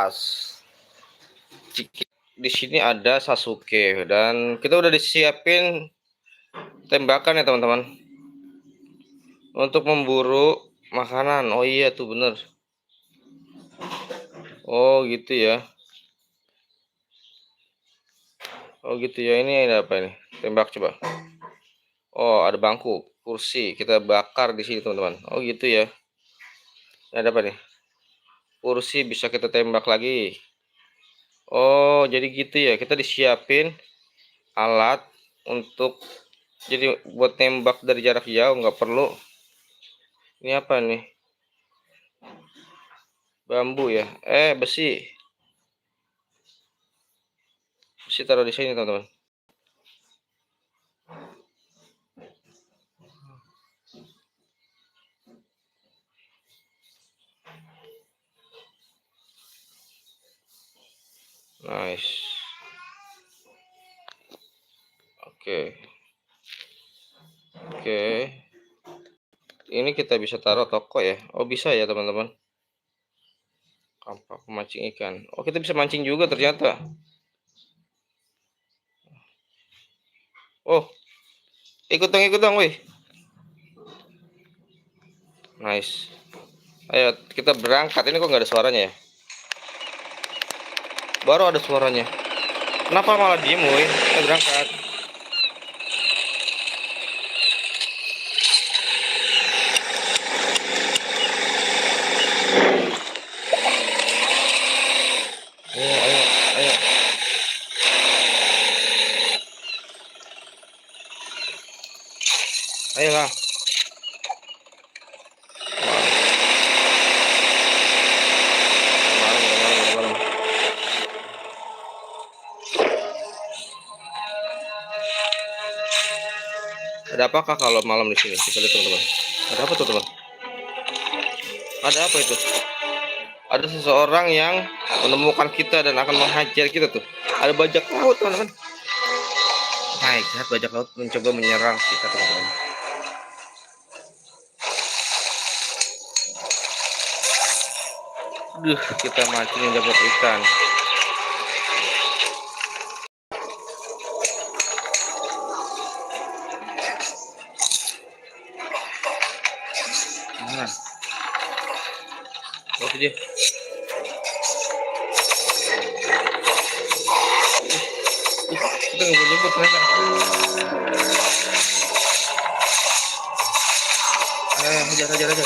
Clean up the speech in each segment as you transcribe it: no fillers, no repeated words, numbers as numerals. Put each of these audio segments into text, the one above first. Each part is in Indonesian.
kelas. Di sini ada Sasuke dan kita udah disiapin tembakan ya teman-teman untuk memburu makanan. Oh iya tuh bener. Oh gitu ya. Oh gitu ya. Ini ada apa ini? Tembak coba. Oh ada bangku, kursi. Kita bakar di sini teman-teman. Oh gitu ya. Ini ada apa nih? Kursi bisa kita tembak lagi. Oh jadi gitu ya. Kita disiapin alat untuk jadi buat tembak dari jarak jauh, nggak perlu. Ini apa nih? Bambu ya. Besi. Besi taruh di sini teman-teman. Nice. Oke. Oke. Ini kita bisa taruh toko ya. Oh bisa ya teman-teman. Kampak memancing ikan. Oh kita bisa mancing juga ternyata. Oh ikut dong wih. Nice. Ayo kita berangkat. Ini kok nggak ada suaranya ya? Baru ada suaranya. Kenapa malah diem wih? Kita berangkat. Ayo, ayo, ayo. Ayolah. Ada apakah kalau malam di sini? Kita lihat teman-teman. Ada apa tuh teman? Ada apa itu? Ada seseorang yang menemukan kita dan akan menghajar kita tuh. Ada bajak laut teman-teman. My God, bajak laut mencoba menyerang kita teman-teman. Kita mancing yang dapat ikan. Mana? Oh dia. Kita nggak boleh jemput ternyata. Hajar aja.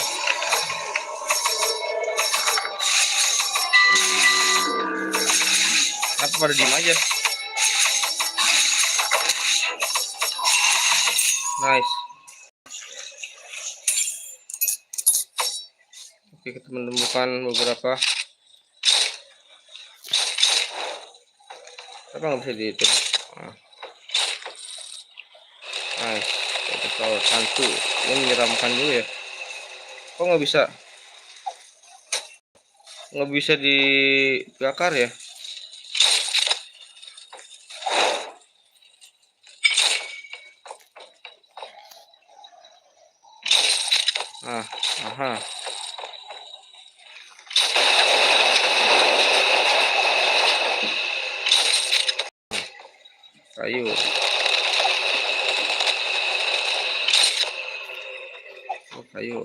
Apa pada diem aja? Nice. Oke, kita menemukan beberapa. Apa nggak bisa dihitung? Nice. Pesawat hantu. Ini menyeramkan juga ya. Kok nggak bisa? Nggak bisa dibakar ya? Aha. Kayu. Oh, kayu.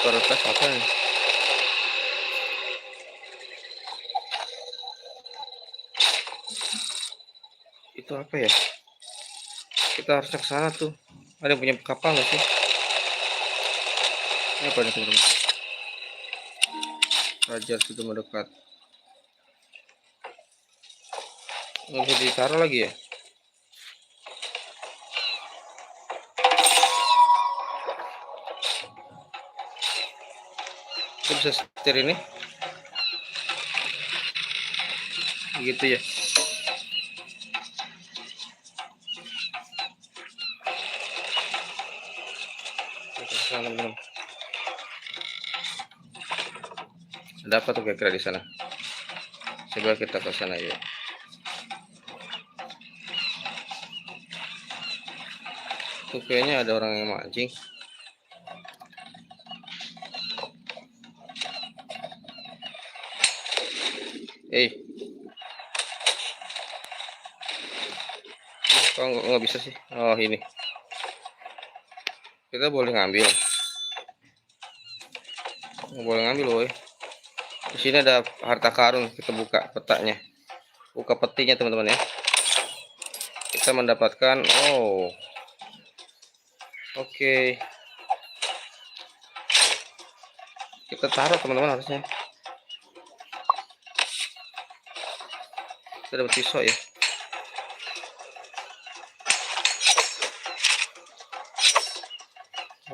Kertas apa nih? Itu apa ya? Kita harus ke sana tuh. Ada yang punya kapal nggak sih? Ini apa nih teman-teman? Raja sudah mendekat. Nggak bisa ditaruh lagi ya? Kita bisa setir ini? Gitu ya? Kita sana teman-teman. Ada apa tuh kira-kira di sana? Coba kita ke sana yuk. Tuh kayaknya ada orang yang mancing. Eh, kok nggak bisa sih? Oh ini, kita boleh ngambil, boleh ngambil, woi. Di sini ada harta karun, kita buka petanya, buka petinya teman-teman ya. Kita mendapatkan, oh, oke. Kita taruh teman-teman harusnya. Kita dapat pisau ya.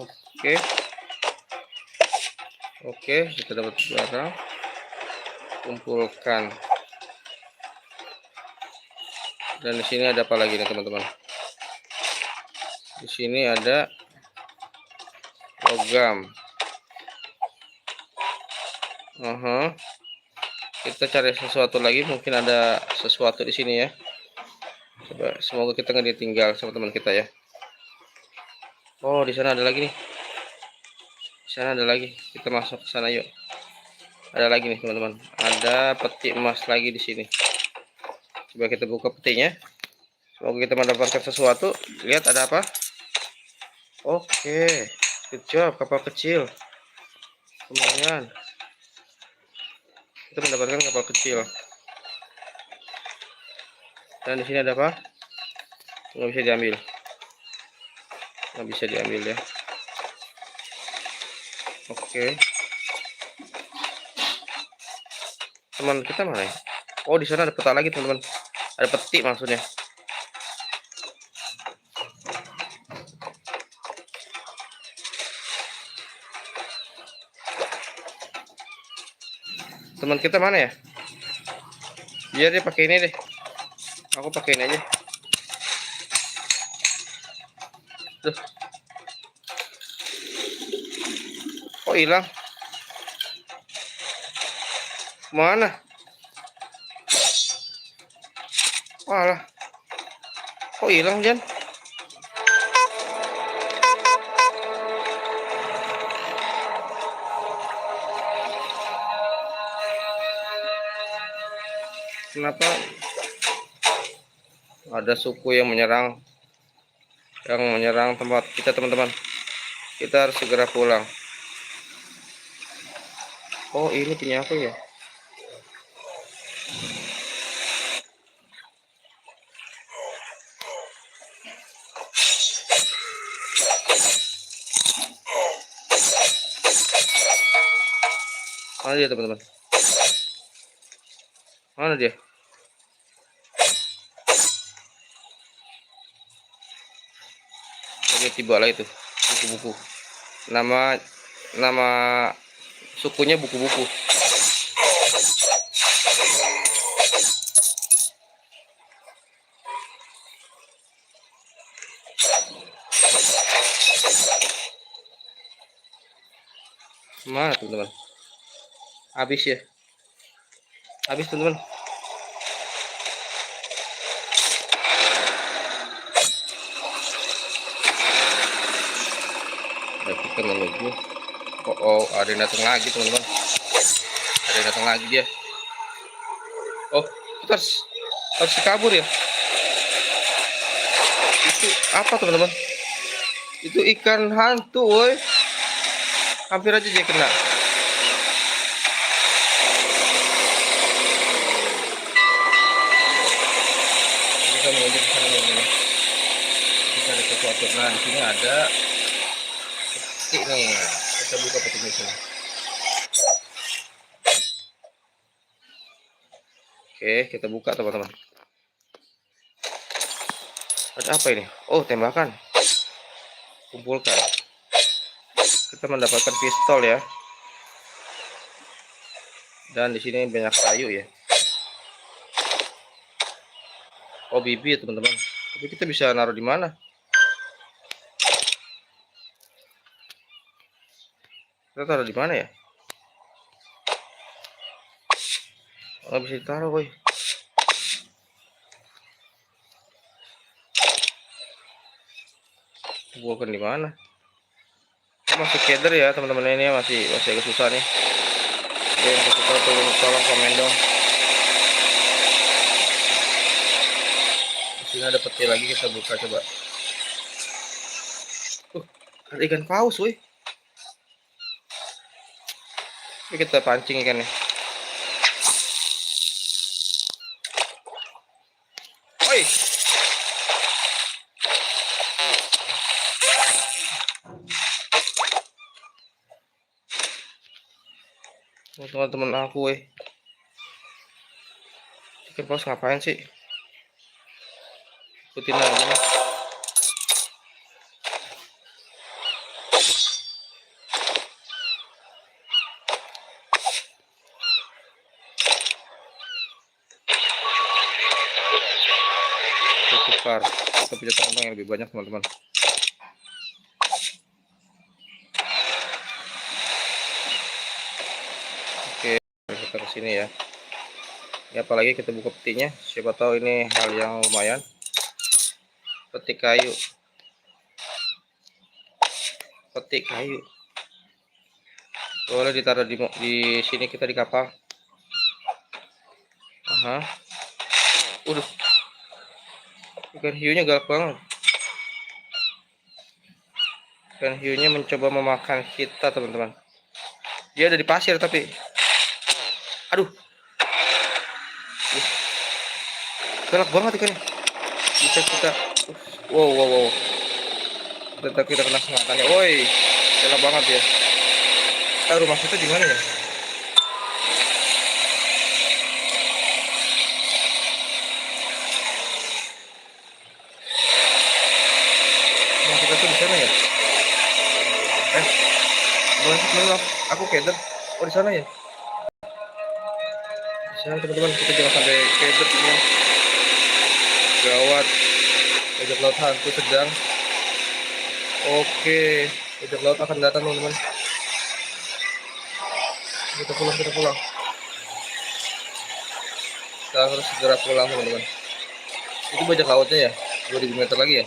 Oke. Oke, kita dapat barang. Kumpulkan. Dan di sini ada apa lagi nih teman-teman? Di sini ada logam. Kita cari sesuatu lagi, mungkin ada sesuatu di sini ya. Coba, semoga kita nggak ditinggal sama teman kita ya. Oh, di sana ada lagi nih. Di sana ada lagi. Kita masuk ke sana yuk. Ada lagi nih teman-teman. Ada peti emas lagi di sini. Coba kita buka petinya. Semoga kita mendapatkan sesuatu. Lihat ada apa? Oke, good job, kapal kecil. Lumayan. Kita mendapatkan kapal kecil. Dan di sini ada apa? Nggak bisa diambil. Nggak bisa diambil ya. Oke. Teman kita mana ya? Oh, di sana ada peta lagi teman-teman. Ada peti maksudnya. Teman kita mana ya? Biar dia pakai ini deh. Aku pakai ini aja. Tuh. Oh, hilang. Mana? Walah. Kok hilang, Jan? Kenapa ada suku yang menyerang tempat kita teman-teman? Kita harus segera pulang. Oh, ini punya aku ya. Mana dia teman-teman? Mana dia? Oke, tiba lah itu buku-buku. Nama sukunya buku-buku. Mana teman-teman? Habis ya? Habis teman-teman. Kita menuju. Oh, ada yang datang lagi teman-teman. Ada yang datang lagi dia. Oh, kita harus kabur ya. Itu apa teman-teman? Itu ikan hantu, woi. Hampir aja dia kena. Kita menuju ke sana teman-teman. Kita ada sesuatu. Nah, di sini ada peti nih. Kita buka petinya sini. Oke, kita buka teman-teman. Ada apa ini? Oh, tembakan. Kumpulkan. Kita mendapatkan pistol ya. Dan di sini banyak kayu ya. Oh, bibit teman-teman. Tapi kita bisa naruh di mana? Kita taruh di mana ya? Nggak bisa ditaruh, boy. Bukan di mana? Masih keder ya teman-teman, ini masih agak susah nih. Oke, yang kasih tahu tolong komen dong. Sini ada peti lagi, kita buka coba. Ada ikan paus, woi. Ini kita pancing ikannya. Woi. Teman-teman aku, woi. Ikan paus ngapain sih? Ikutin aja nih. Tukar, kita punya teman yang lebih banyak, teman-teman. Oke, kita ke sini ya. Ya, apalagi kita buka petinya, siapa tahu ini hal yang lumayan. Petik kayu. Petik kayu. Boleh ditaruh di sini, kita di kapal. Aha. Udah. Ikan hiunya galak banget. Ikan hiunya mencoba memakan kita, teman-teman. Dia ada di pasir tapi. Aduh. Galak banget ikannya. Bisa kita. Wow. Kita kena sengatannya. Woi. Galak banget ya. Rumah kita di mana ya? Rumah kita tuh di sana ya? Belum, aku keder. Oh, di sana ya? Di sana, teman-teman, kita jangan sampai keder ya. Gawat. Bajak laut hantu sedang. Oke, bajak laut akan datang, teman-teman. Kita pulang. Kita harus segera pulang, teman-teman. Itu bajak lautnya ya? 2000 meter lagi ya?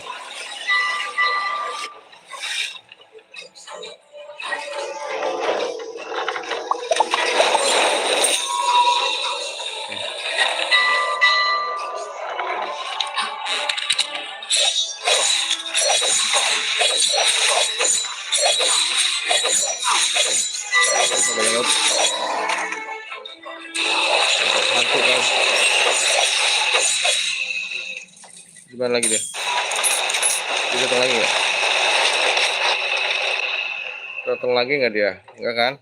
Hantu kan? Gimana lagi deh? Dia datang lagi nggak? Datang lagi nggak dia? Enggak kan?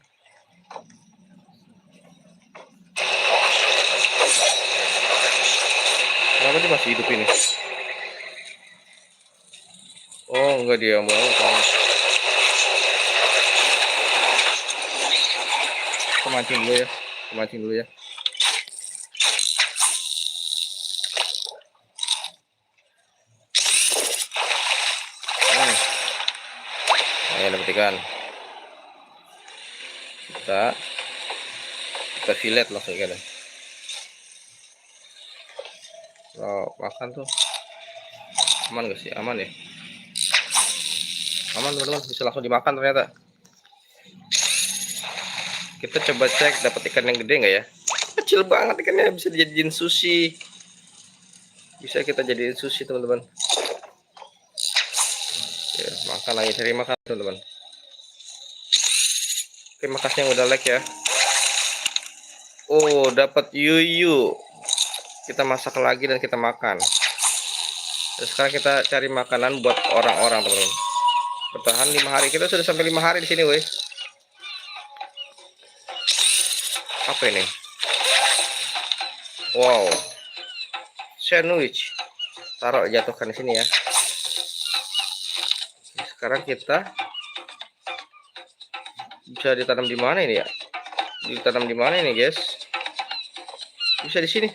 Kenapa dia masih hidup ini? Oh, enggak, dia mau kan? Kemancing dulu ya. Ayo, dapat ikan. Kita fillet langsung ikan. Kalau makan tuh aman gak sih? Aman ya? Aman, teman-teman, bisa langsung dimakan ternyata. Kita coba cek dapat ikan yang gede nggak ya? Kecil banget ikannya, bisa dijadiin sushi. Bisa kita jadiin sushi, teman-teman. Ya, makan lagi, cari makan, teman-teman. Oke, makasih yang udah like ya. Oh, dapat yuyu. Kita masak lagi dan kita makan. Terus sekarang kita cari makanan buat orang-orang, teman-teman. Bertahan 5 hari. Kita sudah sampai 5 hari di sini, woi. Apa ini? Wow. Sandwich. Taruh, jatuhkan di sini ya. Sekarang kita bisa ditanam di mana ini ya? Ditanam di mana ini, guys? Bisa di sini.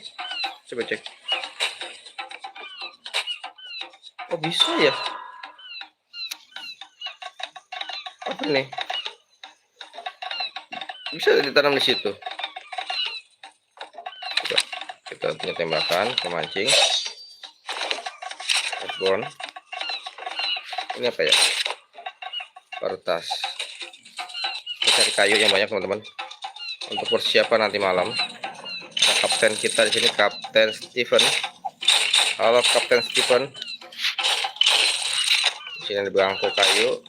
Coba cek. Oh, bisa ya? Apa nih? Bisa ditanam di situ. Coba. Kita punya tembakan, pemancing. Airborne. Ini apa ya? Kertas. Kita cari kayu yang banyak, teman-teman. Untuk persiapan nanti malam. Nah, kapten kita di sini, Kapten Steven. Halo Kapten Stephen. Di sini ada bangku kayu.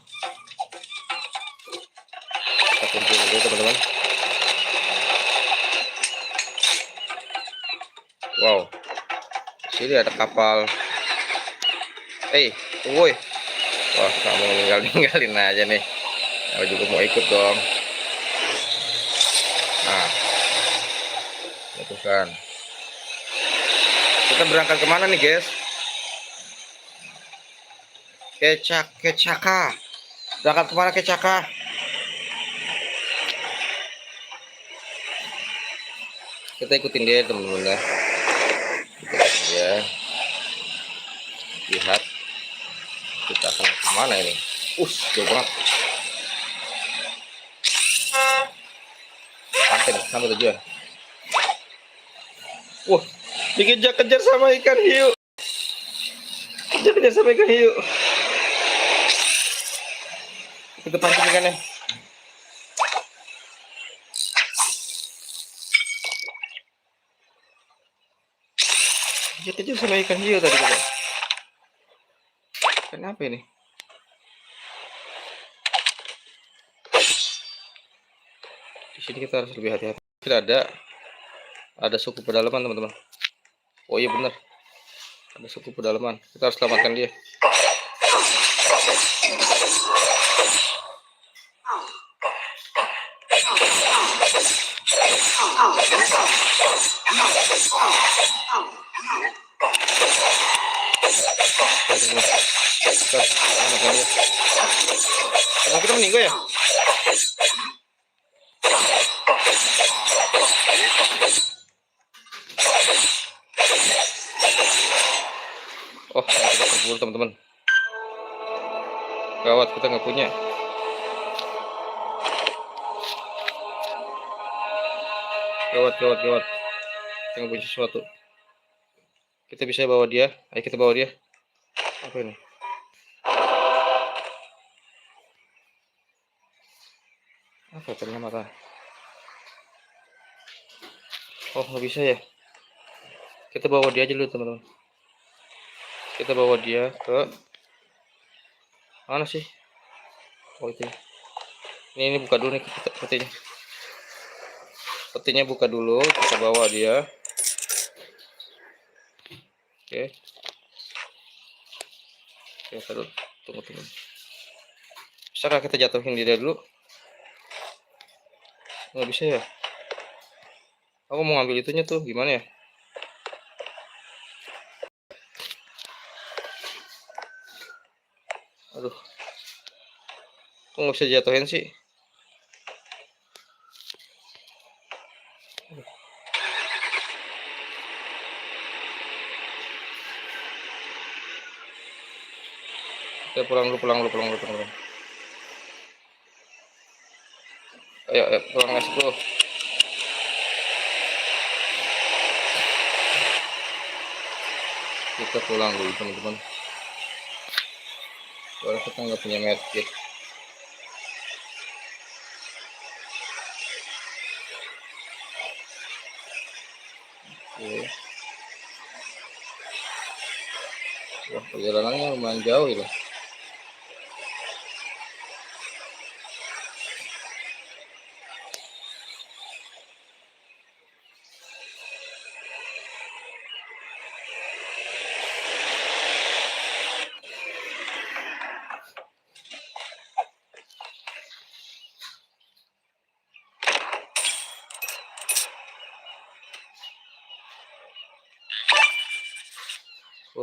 Kita kumpul dulu teman-teman. Wow. Di sini ada kapal. Tunggu. Wah, kamu ninggalin aja nih. Aku juga mau ikut dong. Nah, itu kan. Kita berangkat kemana nih, guys? Kecaka. Berangkat kemana Kecaka? Kita ikutin dia teman-teman ya. Ikutin dia. Lihat. Kita akan kemana ini? Jauh banget. Sampai tujuan. Dikejar-kejar sama ikan hiu. Kejar-kejar sama ikan hiu. Kita pancing ikannya. Kejar-kejar sama ikan hiu tadi kita. Kenapa ini? Di sini kita harus lebih hati-hati. Tidak ada suku pedalaman teman-teman. Oh iya benar. Ada suku pedalaman. Kita harus selamatkan dia. Teman kita meninggal ya? Oh, kita terburu teman-teman. Gawat, kita nggak punya. Gawat. Kita nggak punya sesuatu. Kita bisa bawa dia. Ayo kita bawa dia. Apa ini? Apa ternyata? Oh, nggak bisa ya. Kita bawa dia aja dulu teman-teman. Kita bawa dia ke mana sih? Oh itu. Ini buka dulu nih petinya. Petinya buka dulu. Kita bawa dia. Oke. Ya, tunggu. Bisa nggak kita jatuhin dia dulu? Nggak bisa ya. Aku mau ngambil itunya tuh, gimana ya? Aduh. Kok nggak bisa jatuhin sih? Kita pulang dulu. Ayo, pulang guys bro. Kita pulang dulu teman-teman. Soalnya kita nggak punya medkit. Oke. Wah, perjalanannya lumayan jauh itu.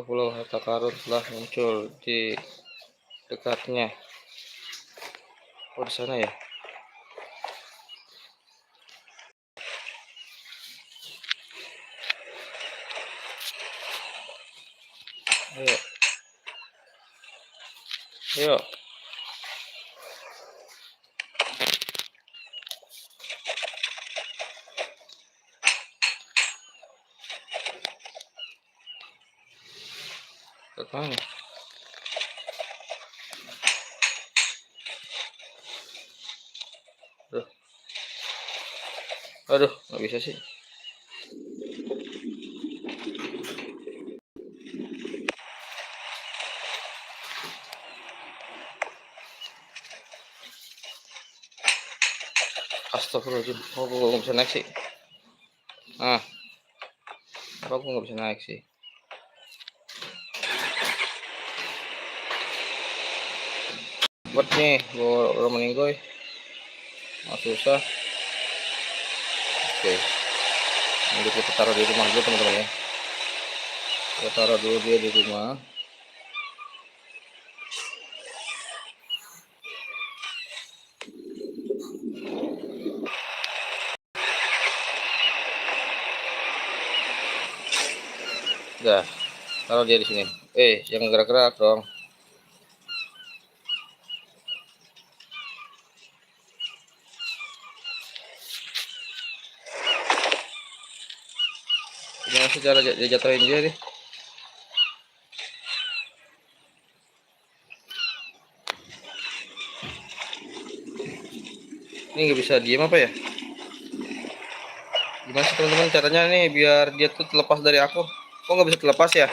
Pulau Harta Karun telah muncul di dekatnya. Oh, di sana ya. Ayo. Ke mana? Aduh, nggak bisa sih. Astagfirullahaladzim. Oh, gue nggak bisa naik sih. Ah, apa gue nggak bisa naik sih? Buat nih, gue udah meninggoy. Susah. Oke, ini kita taruh di rumah dulu teman-teman ya. Kita taruh dulu dia di rumah. Udah, taruh dia di sini. Jangan gerak-gerak dong. Gimana sih cara dia jatuhin dia nih? Ini nggak bisa diem apa ya? Gimana sih teman-teman caranya nih biar dia tuh terlepas dari aku? Kok nggak bisa terlepas ya?